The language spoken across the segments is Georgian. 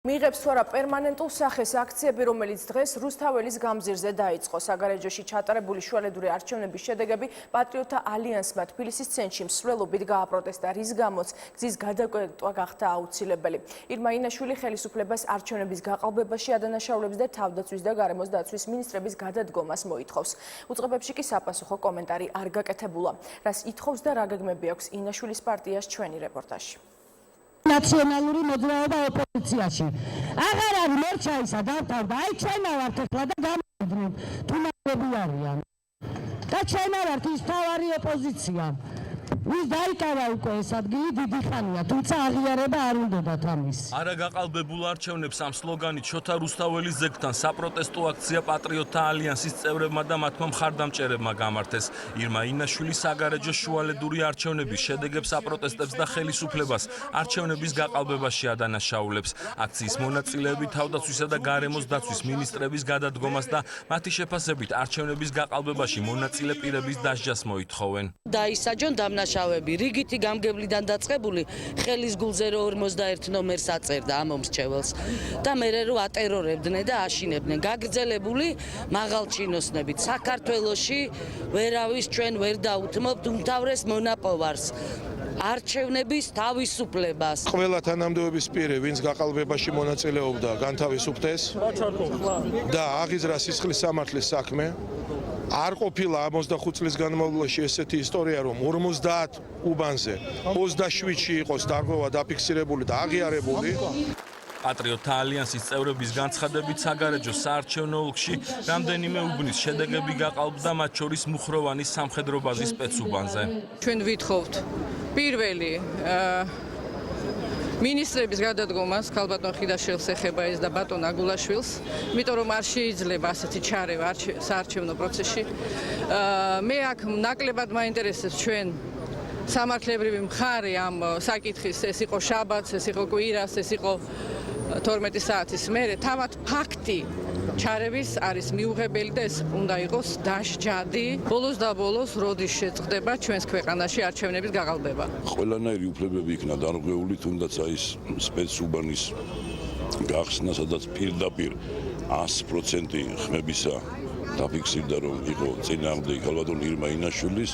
მიიღებს თუ არა პერმანენტულ სახეს აქციები, რომელიც დღეს რუსთაველის გამზირზე დაიწყო. საგარეჯოში ჩატარებული შუალედური არჩევნების შედეგები პატრიოტთა ალიანსმა თბილისის ცენტრში მსვლელობით გააპროტესტა, რის გამოც გზის გადაკვეთვა გახდა აუცილებელი. ირმა ინაშვილი ხელისუფლებას არჩევნების გაყალბებაში ადანაშაულებს და თავდაცვის და გარემოს დაცვის მინისტრების გადადგომას მოითხოვს. უწყებებში კი საპასუხო კომენტარი არ გაკეთებულა. რას ითხოვს და რა გეგმები აქვს ინაშვილის პარტიას, ჩვენი რეპორტაჟი. ნაციონალური მოძრაობა ოპოზიციაში. აღარ არის მერჩაისა დავთავრდა. აი ჩვენ ვართ ახლა და გამოდრობ თუ მაგები არიან. და ჩვენ ვართ ის თავარი ოპოზიცია. ვის დაიკავა უკვე ეს ადგილი დიდი ხანია, თუმცა აღიარება არ უნდათ ამის. არა გაყალბებულ არჩევნებს ამ სლოგანით შოთა რუსთაველის ზეგთან საპროტესტო აქცია პატრიოტთა ალიანსის წევრებმა და მათმა მხარდამჭერებმა გამართეს. ირმა ინაშვილის საგარეჯო შუალედური არჩევნების შედეგებს აპროტესტებს და ხელისუფლებას არჩევნების გაყალბებაში ადანაშაულებს. აქციის მონაწილეები თავდაცვისა და გარემოს დაცვის მინისტრების გადადგომას და მათი შეფასებით არჩევნების გაყალბებაში მონაწილე პირების დასჯას მოითხოვენ. დაისაჯონ დამნაშავები, რიგითი გამგებლიდან დაწყებული ხელის გულზე 41 ნომერს აწერდა ამ მომრჩეველს და მერე რო ატერორებდნენ და აშინებდნენ. გაგრძელებული მაღალჩინოსნებით საქართველოში ვერავის ჩვენ ვერ დაუთმობთ უმთავრეს მონაპოვარს. არჩევნების თავისუფლებას. ყველა თანამდებობის პირი, ვინც გაყალბებაში მონაწილეობდა, განთავისუფლდეს და აღიზრა სისხლის სამართლის საქმე. არ ყოფილა 65 წლის განმავლობაში ესეთი ისტორია, რომ 50 უბანზე 27-ში იყოს დარღვევა დაფიქსირებული და აღიარებული. პატრიოტთა ალიანსის წევრების განცხადებით საგარეჯო საარჩევნო ოლქში რამდენიმე უბნის შედეგები გაყალბდა, მათ შორის მუხროვანის სამხედრო ბაზის სპეცუბანზე. ჩვენ ვითხოვთ პირველი მინისტრების გადადგომას, ქალბატონ ხიდაშვილს ეხება ეს და ბატონ აგულაშვილს, იმიტომ რომ არ შეიძლება ასეთი ჩარევა საარჩევნო პროცესში. მე აქ ნაკლებად მაინტერესებს ჩვენ სამართლებრივი მხარე ამ საკითხის, ეს იყო შაბათს, ეს იყო კვირას, ეს იყო 12 საათის მერე, თავად ფაქტი ჩარევის არის მიუღებელი და ეს უნდა იყოს დასჯადი. ბოლოს და ბოლოს როდის შეწყდება ჩვენს ქვეყანაში არჩევნების გაყალბება. ყველანაირი უფლებები იქნა დარღვეული, თუნდაც აი ეს სპეცუბანის გახსნა, სადაც პირდაპირ 100% ხმებისა დაფიქსირდა, რომ იყო წინააღმდეგ ქალბატონ ირმა ინაშვილის.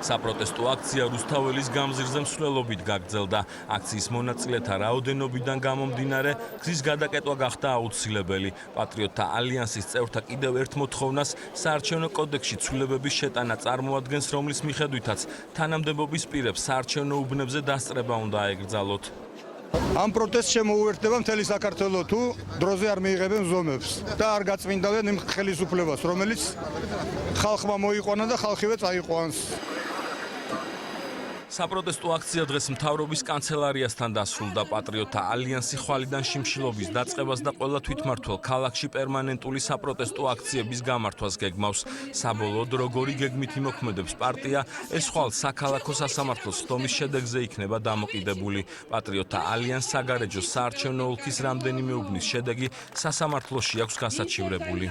საპროტესტო აქცია რუსთაველის გამზირზე მსვლელობით გაგრძელდა. აქციის მონაწილეთა რაოდენობიდან გამომდინარე, გზის გადაკეტვა გახდა აუცილებელი. პატრიოტთა ალიანსის წევრთა კიდევ ერთ მოთხოვნას საარჩევნო კოდექსში ცვლილებების შეტანა წარმოადგენს, რომლის მიხედვითაც თანამდებობის პირებს საარჩევნო უბნებზე დასწრება უნდა აეგრძალოთ. ამ პროტესტს შემოუერთდება მთელი საქართველო თუ დროზე არ მიიღებენ ზომებს და არ გაწმინდავენ იმ ხელისუფლებას, რომელიც ხალხმა მოიყვანა და ხალხივე წაიყვანს. საპროტესტო აქცია დღეს მთავრობის კანცელარიასთან დასრულდა. პატრიოტთა ალიანსი ხვალიდან შიმშილობის დაწყებას და ყველა თვითმმართველ ქალაქში პერმანენტული საპროტესტო აქციების გამართვას გეგმავს. საბოლოოდ როგორი გეგმით იმოქმედებს პარტია, ეს ხვალ საქალაქო სასამართლოს ხდომის შედეგზე იქნება დამოკიდებული. პატრიოტთა ალიანს საგარეჯო საარჩევნო ოლქის რამდენიმე უბნის შედეგი სასამართლოში აქვს გასაჩივრებული.